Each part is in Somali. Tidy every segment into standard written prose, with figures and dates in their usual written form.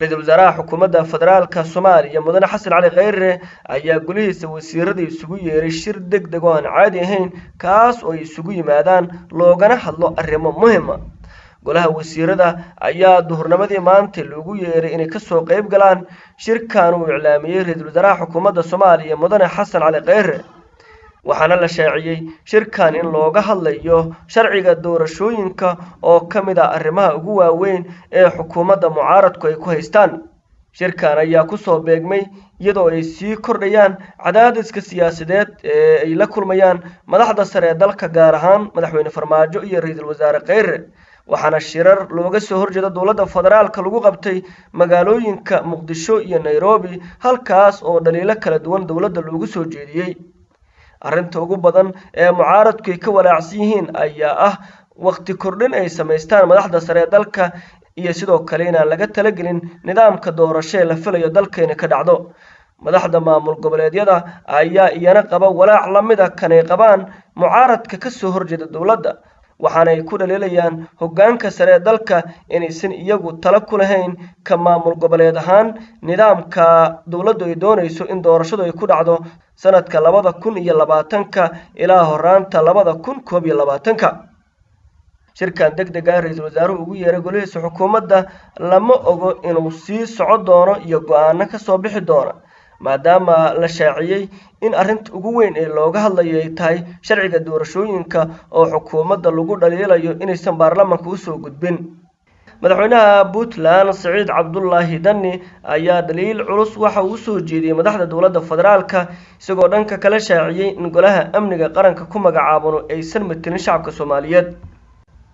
رئيسل وزراء حكومة فدرالka Soomaaliya mudane Xasan Cali Khayre ayaa golihiisa wasiirada isugu yeeray shir degdeg oo aan caadi ahayn kaas oo isugu yimaadaan loogana hadlo arrimo muhiim ah. Golaha wasiirada ayaa duhurnimadii maanta lagu yeeray inay ka soo qayb galaan shirkan uu iclaamiyay ra'iisul wasaaraha xukuumadda Soomaaliya mudane Xasan Cali Khayre. waxaana la shaaciyay shirkan in looga hadlayo sharciga doorashooyinka oo kamid ah arrimaha ugu waaweyn ee xukuumadda mucaaradku ay ku haystaan. shirkan ayaa ku soo beegmay iyadoo ay sii kordhayaan cadaadiska siyaasadeed ee ay la kulmayaan madaxda sare ee dalka gaar ahaan madaxweyne Farmaajo iyo ra'iisul wasaare Khayre. waxaana shirar looga soo horjeeda dowladda federaalka lagu qabtay magaalooyinka Muqdisho iyo Nairobi halkaas oo dhaliilo kala duwan dowladda loogu soo jeediyay. arrinta ugu badan ee mucaaradku ay ka walaacsan yihiin ayaa ah waqti kordhin ay sameystaan madaxda sare ee dalka iyo sidoo kale inaan laga talagelin nidaamka doorasho ee la filayo dalkeena ka dhacdo. madaxda maamul goboleedyada ayaa iyana qaba walaac la mid ah kan ay qabaan mucaaradka ka soo horjeeda dowladda, waxaana ay ku dhaliilayaan hoggaanka sare ee dalka inaysan iyagu talo ku lahayn ka maamul goboleed ahaan nidaamka dowladdu ay doonayso in doorashadu ay ku dhacdo sanadka 2020 ilaa horaanta 2021. shirkan degdeg ah ra'iisul wasaaruhu ugu yeeray golihiisa xukuumadda lama ogo inuu sii socon doono iyo go'aano ka soo bixi doona, maadaama la shaaciyay in arrinta ugu weyn ee looga hadlayo ay tahay sharciga doorashooyinka oo xukuumadda lagu dhaliilayo inaysan baarlamaanka u soo gudbin. madaxweynaha Puntland Saciid Cabdullaahi Dani ayaa daliil culus waxa uu soo jeediyay madaxda dowladda federaalka isagoo dhanka kala shaaciyay in golaha amniga qaranka ku magacaabano aysan matalin shacabka Soomaaliyeed.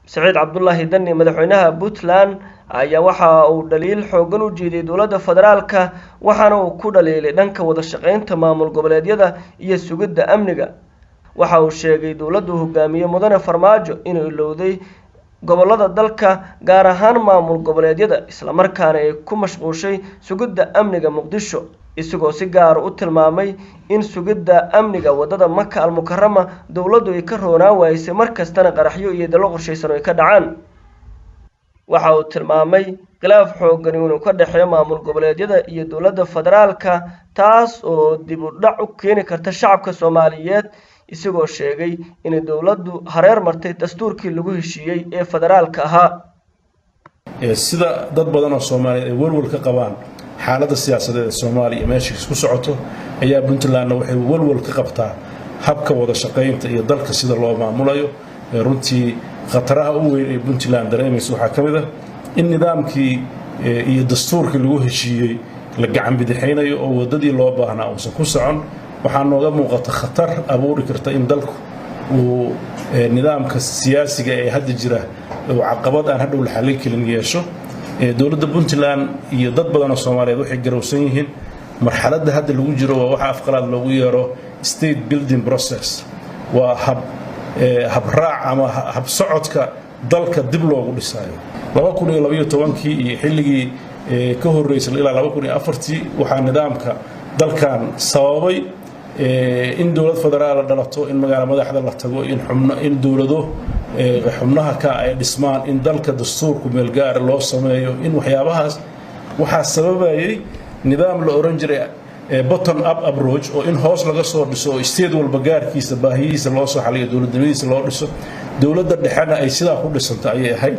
Saciid Cabdullaahi Dani madaxweynaha Puntland ayaa waxa uu daliil xoogan u jeediyay dowladda federaalka waxaana uu ku dhaliilay dhanka wada shaqeynta maamul goboleedyada iyo sugidda amniga. waxa uu sheegay dowladdu hogaamiye mudane Farmaajo inuu ilowday gobolada dalka gaar ahaan maamul goboleedyada isla markaana ay ku mashquushay sugidda amniga Muqdisho, isagoo si gaar ah u tilmaamay in sugidda amniga wadada Maka al-Mukarrama dowladdu ay ka roonaa waysay markastana qaraxyo iyo dalo qorshaysan ay ka dhacaan. waxa uu tilmaamay khilaaf xoogan inuu ka dhaxeeyo maamul goboleedyada iyo dowladda federaalka taas oo dib u dhac u keeni karta shacabka Soomaaliyeed, isagoo sheegay in dowladdu hareer martay dastuurkii lagu heshiiyay ee federaalka ahaa. sida dad badan oo Soomaaliyeed ay walwal ka qabaan xaaladda siyaasadeed ee Soomaaliya meesha isku socoto ayaa Puntland waxay walwal ka qabtaa habka wada shaqeynta iyo dalka sida loo maamulayo. runtii khataraha ugu weyn ee Puntland dareemayso waxaa kamid ah in nidaamkii iyo dastuurkii lagu heshiiyay la gacan bidixeynayo oo wadadii loo baahnaa uusan ku socon. waxaa nooga muuqata khatar abuuri karta in dalku uu nidaamka siyaasiga ee hadda jira oo caqabad aan hadhow la xallin karin yeesho. dowladda Puntland iyo dad badan oo Soomaaliyeed waxay garowsan yihiin marxaladda hadda lagu jiro waa waxa afqalaad loogu yeero state building process. waa hab raac ama hab socodka dalka dib loogu dhisayo. 2012 iyo xilligii ka horeysay ilaa 2004 waxaa nidaamka dalkan sababay in dowlad federaal dhalato, in magaala madaxda la tago, in dowlado xubnaha ka ay dhismaan, in dalka dastuurku meel gaar loo sameeyo. in waxyaabahaas waxaa sababayay nidaam la oran jiray bottom up approach oo in hoos laga soo dhiso oo state walba gaarkiisa baahiyihiisa loo soo xaliyo dowladnimadiisa loo dhiso. dowladda dhexena ay sidaa ku dhisantay ayay ahayd.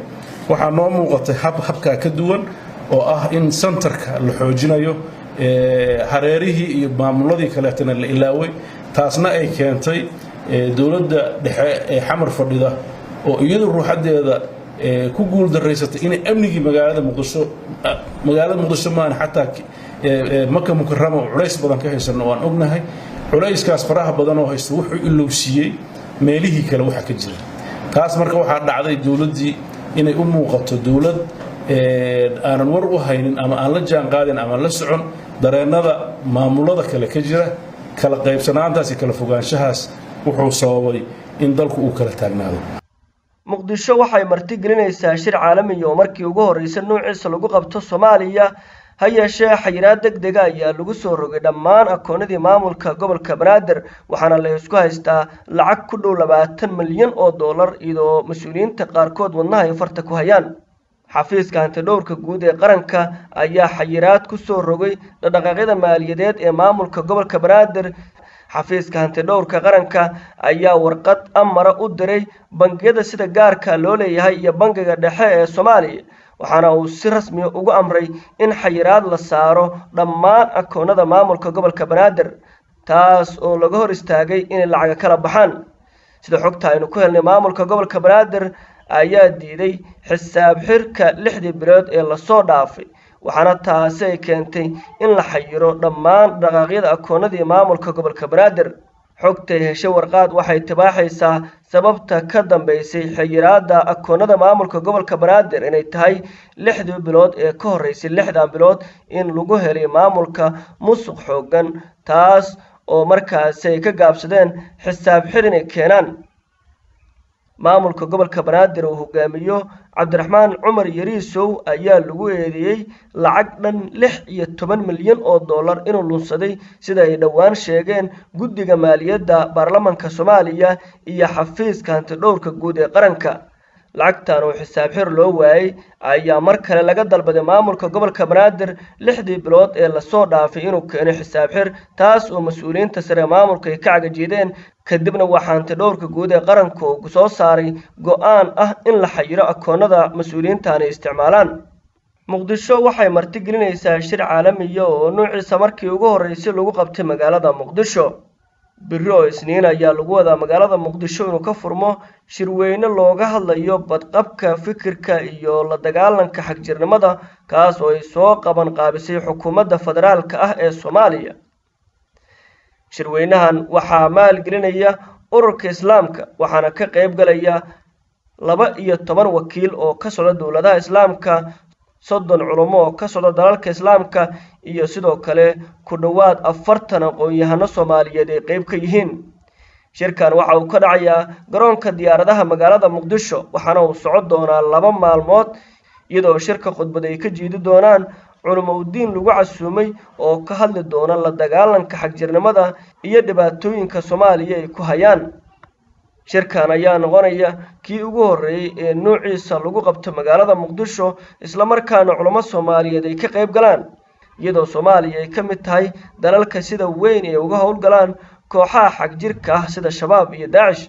waxaa noo muuqatay habka ka duwan oo ah in centerka la xoojinayo hareerihii iyo maamuladii kaleetana la ilaaway. taasna ay keentay dowladda dhexe ee xamar fadhida oo iyadu ruuxadeeda ku guul dareysatay in amnigii magaalada Muqdisho maan xataa Maka Mukarrama culays badan ka haysan oo aan ognahay. culayskaas faraha badan oo haysto wuxuu ilowsiiyay meelihii kale waxa ka jira. taas marka waxaa dhacday dowladdii inay u muuqato dowlad aanan war u haynin ama aan la jaan qaadin ama la socon dareenada maamulada kale ka jira. kala qaybsanaantaas iyo kala fogaanshahaas wuxuu sababay in dalku uu kala taagnaado. Muqdisho waxay marti gelinaysaa shir caalami ah oo markii ugu horeysay noociisa lagu qabto Soomaaliya. ha yeeshee xayiraad degdeg ah ayaa lagu soo rogay dhammaan akoonadii maamulka gobolka Banaadir, waxaana la isku haystaa lacag ku dhow $20 milyan iyadoo mas'uuliyiinta qaarkood wadnaha ay farta ku hayaan. xafiiska hantidhowrka guud ee qaranka ayaa xayiraad ku soo rogay dhaqdhaqaaqyada maaliyadeed ee maamulka gobolka banaadir xafiiska hantidhowrka qaranka ayaa warqad amara u diray bangiyada sida gaarka loo leeyahay iyo bangiga dhexe ee Soomaaliya waxaana uu si rasmi ah ugu amray in xayiraad la saaro dhammaan akoonnada maamulka gobolka banaadir taas oo laga hor istaagay in lacag kala baxaan sida xogta aynu ku helnay maamulka gobolka banaadir ayaa diiday xisaab xirka 6 bilood ee la soo dhaafay waxaana taasi ay keentay in la xayiro dhammaan dhaqaaqyada akoonnadii maamulka gobolka banaadir xogta heshay warqad waxay tibaaxaysaa sababta ka dambeysay xayiraadda akoonnada maamulka gobolka banaadir inay tahay 6 bilood ee ka horeysay 6 bilood in lagu helay maamulka musuq xoogan taas oo markaas ay ka gaabsadeen xisaab xir inay keenaan maamulka gobolka banaadir oo hogaamiyo Cabdiraxmaan Cumar Yariisow ayaa lagu eedeeyay lacag dhan 16 milyan oo dollar inuu lunsaday sida ay dhawaan sheegeen guddiga maaliyadda baarlamaanka Soomaaliya iyo xafiiska hantidhowrka guud ee qaranka lacagtan oo xisaab xir loo waayay ayaa mar kale laga dalbaday maamulka gobolka banaadir 6 bilood ee la soo dhaafay inuu keeno xisaab xir taas oo mas'uuliyiinta sare maamulka ay ka cagajeedeen kadibna waxaa hantidhowrka guud ee qaranka uu soo saaray go'aan ah in la xayiro akoonnada mas'uuliyiintan ay isticmaalaan muqdisho waxay marti gelinaysaa shir caalami ah oo nuuciisa markii ugu horeysay lagu qabtay magaalada muqdisho biro isniin ayaa lagu wadaa magaalada muqdisho inuu ka furmo shirweyne looga hadlayo badqabka fikirka iyo la dagaalanka xagjirnimada kaas oo ay soo qaban qaabisay xukuumadda federaalka ah ee Soomaaliya shirweynahan waxaa maalgelinaya ururka islaamka waxaana ka qayb galaya 12 wakiil oo ka socda dawladaha islaamka 30 culimo oo ka socda dalalka islaamka iyo sidoo kale ku dhawaad 40 aqoon-yahano Soomaaliyeed ay qayb ka yihiin shirkan waxa uu ka dhacayaa garoonka diyaaradaha magaalada muqdisho waxaana uu socon doonaa 2 maalmood iyadoo shirka khudbad ay ka jeedi doonaan culimo diin lagu casuumay oo ka hadli doona la dagaalanka xagjirnimada iyo dhibaatooyinka Soomaaliya ay ku hayaan shirkan ayaa noqonaya kii ugu horeeyay ee nuuciisa lagu qabto magaalada muqdisho isla markaana culimo Soomaaliyeed ay ka qayb galaan iyadoo Soomaaliya ay ka mid tahay dalalka sida weyn ee uga howlgalaan kooxaha xagjirka ah sida shabaab iyo Daesh